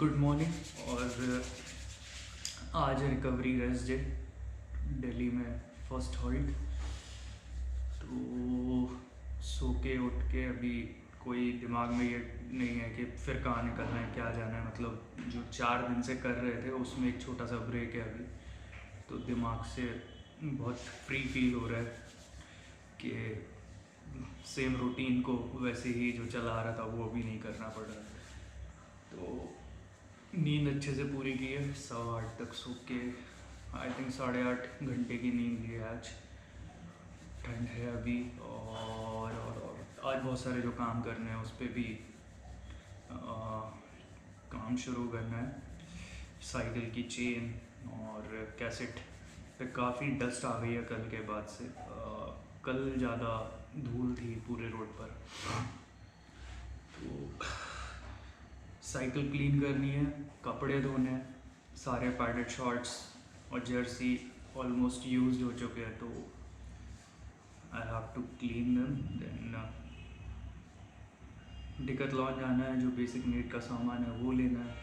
Good morning. और आज recovery rest day, Delhi में फर्स्ट हॉल्ट। तो सो के उठ के अभी कोई दिमाग में ये नहीं है कि फिर कहाँ निकलना है, क्या जाना है। मतलब जो 4 दिन से कर रहे थे उसमें एक छोटा सा ब्रेक है अभी, तो दिमाग से बहुत फ्री फील हो रहा है कि सेम रूटीन को वैसे ही जो चला आ रहा था वो भी नहीं करना पड़ रहा। तो नींद अच्छे से पूरी की है, 8:15 तक सो के आई थिंक 8.5 घंटे की नींद ली है आज। ठंड है अभी और आज बहुत सारे जो काम करने हैं उस पर भी काम शुरू करना है। साइकिल की चेन और कैसेट पे काफ़ी डस्ट आ गई है कल के बाद से। कल ज़्यादा धूल थी पूरे रोड पर, तो साइकिल क्लीन करनी है, कपड़े धोने हैं। सारे पैडेड शॉर्ट्स और जर्सी ऑलमोस्ट यूज्ड हो चुके हैं, तो I have to clean them. Then Decathlon जाना है, जो बेसिक नीड का सामान है वो लेना है।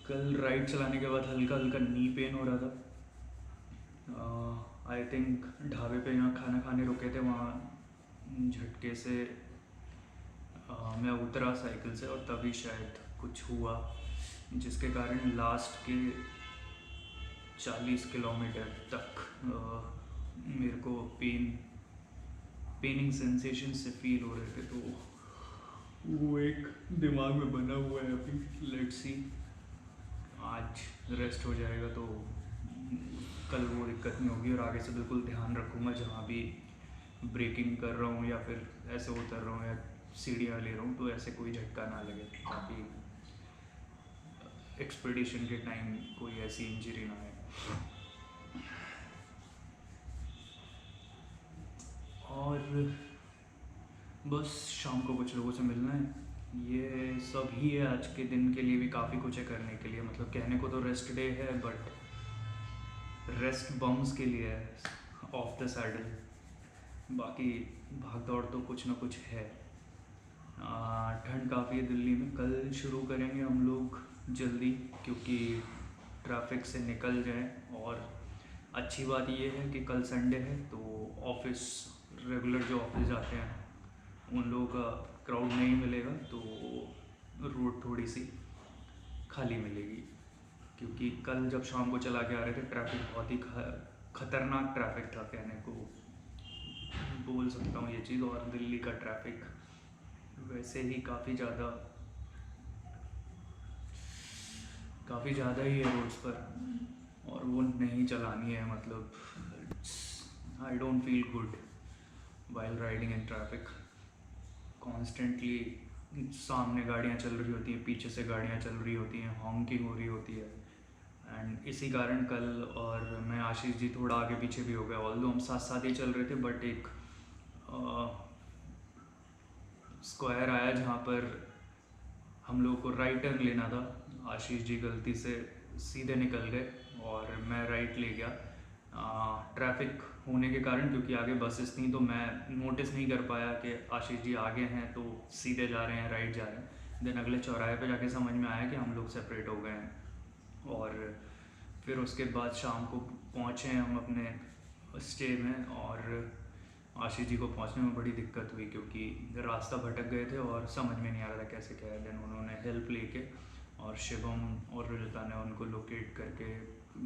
कल राइड चलाने के बाद हल्का हल्का नी पेन हो रहा था। आई थिंक ढाबे पे यहाँ खाना खाने रुके थे, वहाँ झटके से मैं उतरा साइकिल से और तभी शायद कुछ हुआ, जिसके कारण लास्ट के 40 किलोमीटर तक मेरे को पेनिंग सेंसेशन से फील हो रहे थे। तो वो एक दिमाग में बना हुआ है अभी। लेट्स सी, आज रेस्ट हो जाएगा तो कल वो दिक्कत नहीं होगी। और आगे से बिल्कुल ध्यान रखूँगा, जहाँ भी ब्रेकिंग कर रहा हूँ या फिर ऐसे उतर रहा हूँ या सीढ़ियाँ ले रहा हूँ तो ऐसे कोई झटका ना लगे, ताकि एक्सपीडिशन के टाइम कोई ऐसी इंजरी ना आए। और बस शाम को कुछ लोगों से मिलना है, ये सब ही है। आज के दिन के लिए भी काफ़ी कुछ है करने के लिए। मतलब कहने को तो रेस्ट डे है, बट रेस्ट बम्स के लिए है, ऑफ द सैडल। बाकी भाग दौड़ तो कुछ ना कुछ है। ठंड काफ़ी है दिल्ली में। कल शुरू करेंगे हम लोग जल्दी, क्योंकि ट्रैफिक से निकल जाएं। और अच्छी बात ये है कि कल संडे है, तो ऑफिस रेगुलर जो ऑफिस जाते हैं उन लोगों का क्राउड नहीं मिलेगा, तो रोड थोड़ी सी खाली मिलेगी। क्योंकि कल जब शाम को चला के आ रहे थे, ट्रैफिक बहुत ही खतरनाक ट्रैफिक था, कहने को बोल सकता हूँ ये चीज़। और दिल्ली का ट्रैफिक वैसे ही काफ़ी ज़्यादा ही है रोड्स पर, और वो नहीं चलानी है। मतलब I don't feel good while riding in traffic. Constantly सामने गाड़ियाँ चल रही होती हैं, पीछे से गाड़ियाँ चल रही होती हैं, हॉन्किंग हो रही होती है। एंड इसी कारण कल और मैं आशीष जी थोड़ा आगे पीछे भी हो गया। ऑल्दो हम साथ साथ ही चल रहे थे, बट एक स्क्वायर आया जहाँ पर हम लोग को राइट टर्न लेना था। आशीष जी गलती से सीधे निकल गए और मैं राइट ले गया। ट्रैफिक होने के कारण, क्योंकि आगे बसेस थी, तो मैं नोटिस नहीं कर पाया कि आशीष जी आगे हैं तो सीधे जा रहे हैं, राइट जा रहे हैं। देन अगले चौराहे पे जाके समझ में आया कि हम लोग सेपरेट हो गए हैं। और फिर उसके बाद शाम को पहुँचे हम अपने स्टे में, और आशीष जी को पहुंचने में बड़ी दिक्कत हुई क्योंकि रास्ता भटक गए थे और समझ में नहीं आ रहा था कैसे क्या है। देन उन्होंने हेल्प लेके और शिवम और रुजता ने उनको लोकेट करके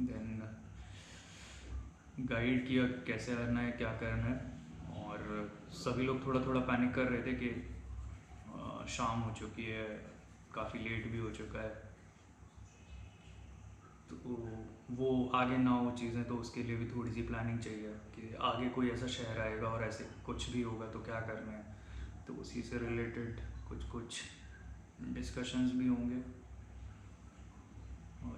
देन गाइड किया कैसे करना है, क्या करना है। और सभी लोग थोड़ा थोड़ा पैनिक कर रहे थे कि शाम हो चुकी है, काफ़ी लेट भी हो चुका है, तो वो आगे ना हो चीज़ें। तो उसके लिए भी थोड़ी सी प्लानिंग चाहिए कि आगे कोई ऐसा शहर आएगा और ऐसे कुछ भी होगा तो क्या करना है। तो उसी से रिलेटेड कुछ डिस्कशंस भी होंगे। और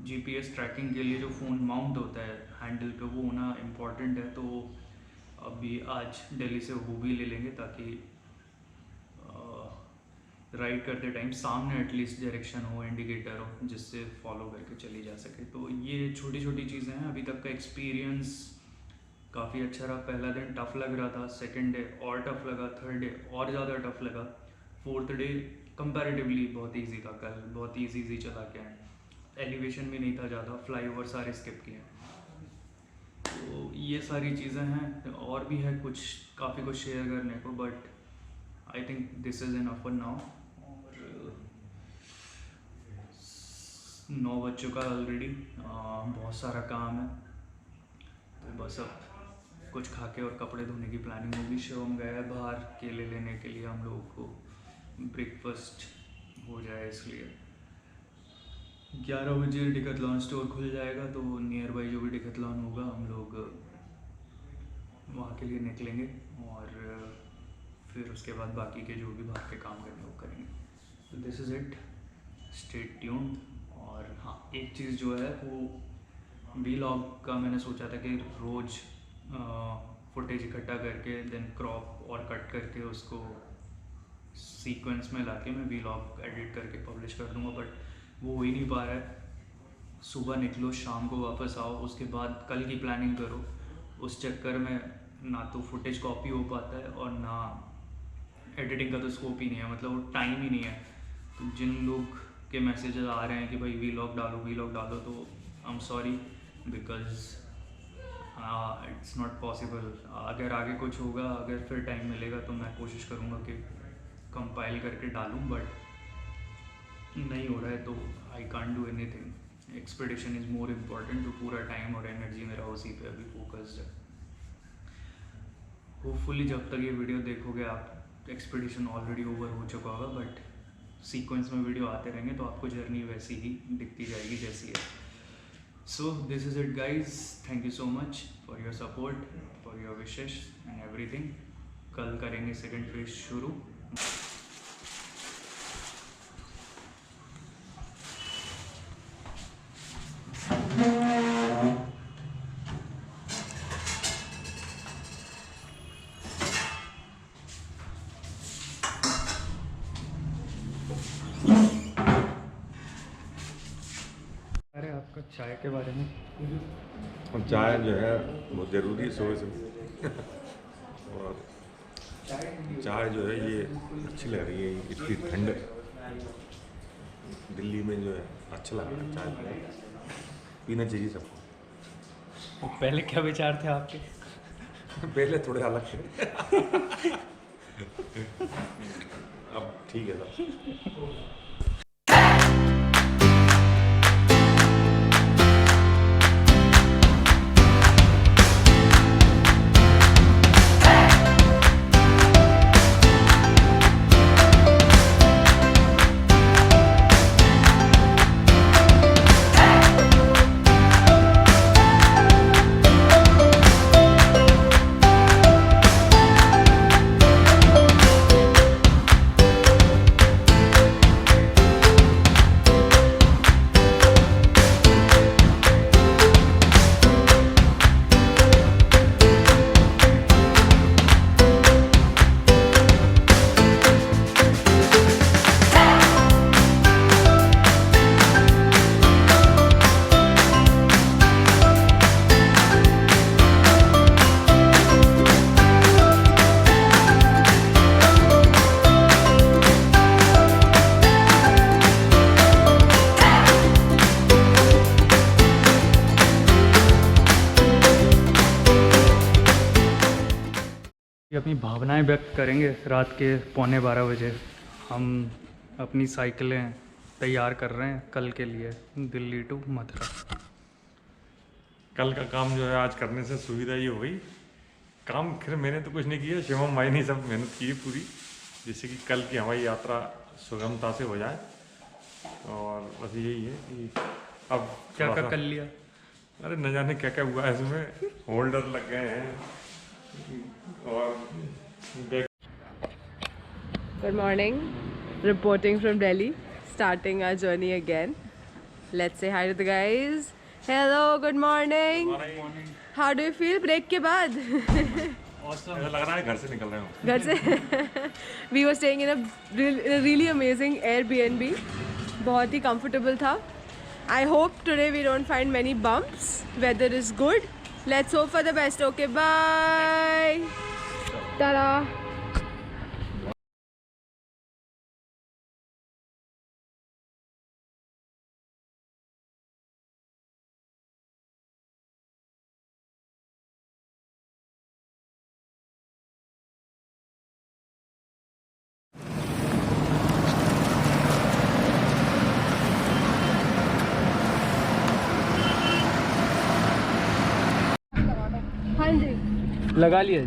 जीपीएस ट्रैकिंग के लिए जो फ़ोन माउंट होता है हैंडल पे, वो होना इम्पॉर्टेंट है। तो अभी आज दिल्ली से वो भी ले लेंगे, ताकि राइड करते टाइम सामने एटलीस्ट डायरेक्शन हो, इंडिकेटर हो, जिससे फॉलो करके चली जा सके। तो ये छोटी छोटी चीज़ें हैं। अभी तक का एक्सपीरियंस काफ़ी अच्छा रहा। पहला दिन टफ़ लग रहा था, सेकंड डे और टफ़ लगा, थर्ड डे और ज़्यादा टफ़ लगा, फोर्थ डे कंपैरेटिवली बहुत इजी था। कल बहुत इजी चला के आए, एलिवेशन भी नहीं था ज़्यादा, फ्लाईओवर सारे स्किप किए। तो ये सारी चीज़ें हैं, और भी है कुछ, काफ़ी कुछ शेयर करने को, but I think this is enough for now. और 9 बज चुका है ऑलरेडी, बहुत सारा काम है। तो बस अब कुछ खा के और कपड़े धोने की प्लानिंग होगी। शिवम गया है बाहर केले लेने के लिए, हम लोगों को ब्रेकफास्ट हो जाए इसलिए। 11 बजे डिकैथलॉन स्टोर खुल जाएगा, तो नियर बाई जो भी डिकैथलॉन होगा हम लोग वहाँ के लिए निकलेंगे, और फिर उसके बाद बाकी के जो भी बाहर के काम करने वो करेंगे। तो this is it, stay tuned. और हाँ, एक चीज़ जो है वो वीलॉग का मैंने सोचा था कि रोज़ फुटेज इकट्ठा करके देन क्रॉप और कट करके उसको सीक्वेंस में लाके मैं वीलॉग एडिट करके पब्लिश कर दूँगा, बट वो हो ही नहीं पा रहा है। सुबह निकलो, शाम को वापस आओ, उसके बाद कल की प्लानिंग करो। उस चक्कर में ना तो फुटेज कॉपी हो पाता है और ना एडिटिंग का तो स्कोप ही नहीं है, मतलब वो टाइम ही नहीं है। तो जिन लोग के मैसेजेस आ रहे हैं कि भाई वीलॉग डालो, तो I am sorry, because it's not possible. अगर आगे कुछ होगा, अगर फिर टाइम मिलेगा तो मैं कोशिश करूँगा कि कंपाइल करके डालूँ, बट नहीं हो रहा है तो I can't do anything. Expedition is more important, तो पूरा टाइम और एनर्जी मेरा उसी पे अभी फोकस्ड है। होपफुली जब तक ये वीडियो देखोगे आप, एक्सपेडिशन ऑलरेडी ओवर हो चुका होगा, बट सीक्वेंस में वीडियो आते रहेंगे तो आपको जर्नी वैसी ही दिखती जाएगी जैसी है। So this is it guys, thank you so much for your support, for your wishes and everything. कल करेंगे सेकेंड फेज शुरू। अरे आपका चाय के बारे में? और चाय जो है बहुत ज़रूरी है सुबह से। और चाय जो है ये अच्छी लग रही है, इतनी ठंड दिल्ली में जो है अच्छा लग रहा है। चाय पीना चाहिए सबको। पहले क्या विचार थे आपके? पहले थोड़े अलग थे। अब ठीक है सब। अपनी भावनाएं व्यक्त करेंगे। रात के 11:15 बजे हम अपनी साइकिलें तैयार कर रहे हैं कल के लिए, दिल्ली टू मथुरा। कल का काम जो है आज करने से सुविधा ये हुई। काम फिर मैंने तो कुछ नहीं किया, शिवम भाई ने सब मेहनत की है पूरी, जिससे कि कल की हमारी यात्रा सुगमता से हो जाए। और बस यही है कि अब क्या क्या कर लिया? अरे न जाने क्या क्या हुआ है इसमें। होल्डर लग गए हैं और Good morning, reporting from Delhi, starting our journey again. Let's say hi to the guys. Hello, good morning. How do you feel break के बाद? ऐसा लग रहा है घर से निकल रहे हो। घर से We were staying in a really amazing Airbnb. बहुत ही comfortable था. I hope today we don't find many bumps. Weather is good. Let's hope for the best. Okay, bye. Ta-da. लगा लिया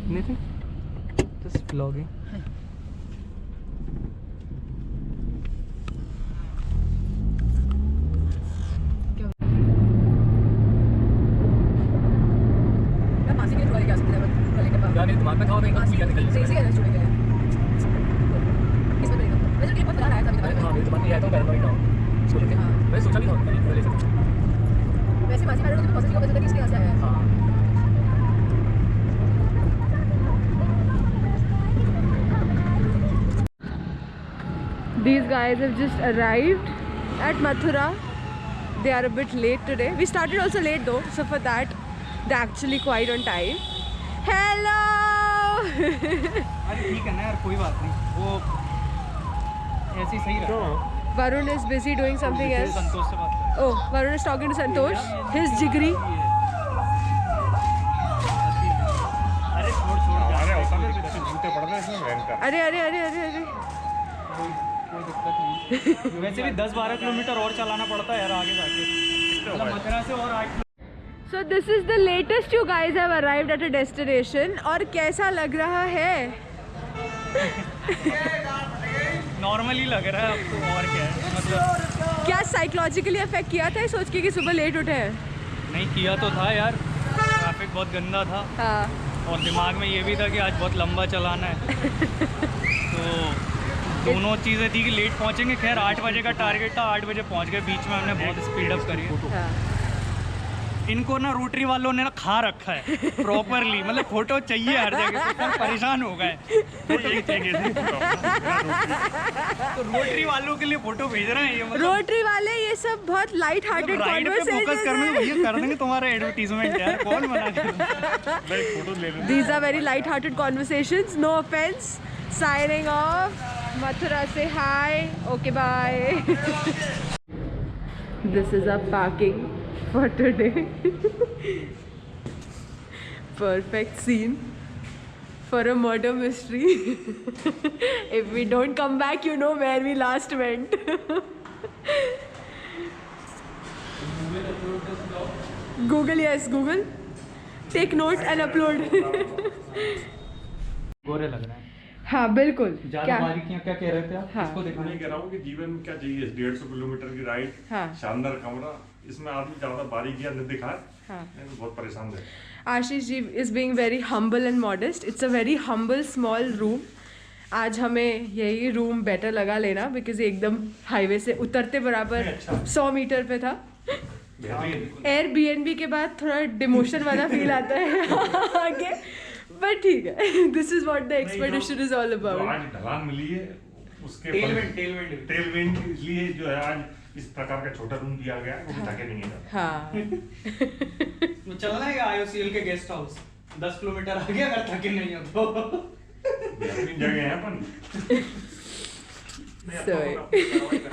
नहीं जस्ट व्लॉगिंग दिमाग में था तो एक निकल मैं सोचा भी था वैसे मासी मैंने तो पॉजिटिव पता था कि इसके यहाँ से आया है These guys have just arrived at Mathura. They are a bit late today. We started also late though, so for that they're actually quite on time. Hello. अरे ठीक है ना यार कोई बात नहीं वो ऐसे ही सही रहा Varun is busy doing something else. संतोष से बात कर Oh, Varun is talking to Santosh. His jigri. अरे छोड़ अरे होता है कुछ जूते पड़ रहे हैं इसमें वैन का अरे कोई दिक्कत नहीं वैसे भी 10-12 किलोमीटर और चलाना पड़ता है यार आगे जाके मतलब मथुरा से और 8 So this is the latest you guys have arrived at a destination. और कैसा लग रहा है? नॉर्मली लग रहा है आपको और क्या है मतलब क्या साइकोलॉजिकली अफेक्ट किया था सोच के कि सुबह लेट उठे हैं? नहीं किया तो था यार ट्रैफिक बहुत गंदा था हाँ और दिमाग में ये भी था कि आज बहुत लंबा चलाना है तो दोनों चीज़ें थी कि लेट पहुंचेंगे खैर 8 बजे का टारगेट था 8 बजे पहुंच गए बीच में हमने बहुत स्पीड अप करी है हाँ इनको ना रोटरी वालों ने ना खा रखा है प्रॉपरली मतलब फोटो चाहिए हर जगह से सब परेशान हो गए तो रोटरी वालों के लिए फोटो भेज रहे हैं ये मतलब रोटरी वाले ये सब बहुत लाइट हार्टेड राइड पे फोकस करने भैया कर देंगे तुम्हारा एडवर्टीजमेंट यार कौन बना फोटो ले लो These are very light hearted conversations. No offense. Signing off. Mathura say hi. Okay, bye. This is our packing for today. Perfect scene for a murder mystery. If we don't come back, you know where we last went. Google, yes, Google. Take note and upload. गोरे लग रहे हैं हाँ बिल्कुल ज्यादा बारीकियां क्या कह रहे थे आप हाँ। इसको दिखाने मैं कह रहा हूँ कि जीवन में क्या चाहिए 150 किलोमीटर की राइड हाँ। शानदार कमरा इसमें आदमी ज्यादा बारीकियां न दिखाए हाँ। मैं बहुत परेशान है Ashish ji is being very humble and modest. It's a very humble small room. आज हमें यही रूम बेटर लगा लेना बिकॉज एकदम हाईवे से उतरते बराबर 100 मीटर पे था Airbnb के बाद थोड़ा डिमोशन वाला फील आता है आगे बट ठीक है this is what the expedition is all about आज ढलान मिली है उसके टेलविंड इसलिए जो है आज इस प्रकार का छोटा रूम दिया गया है वो ढके नहीं है हाँ तो चलना है IOCL के गेस्ट हाउस 10 किलोमीटर आगे अगर थके नहीं हो तो बेहतरीन जगह है अपन सही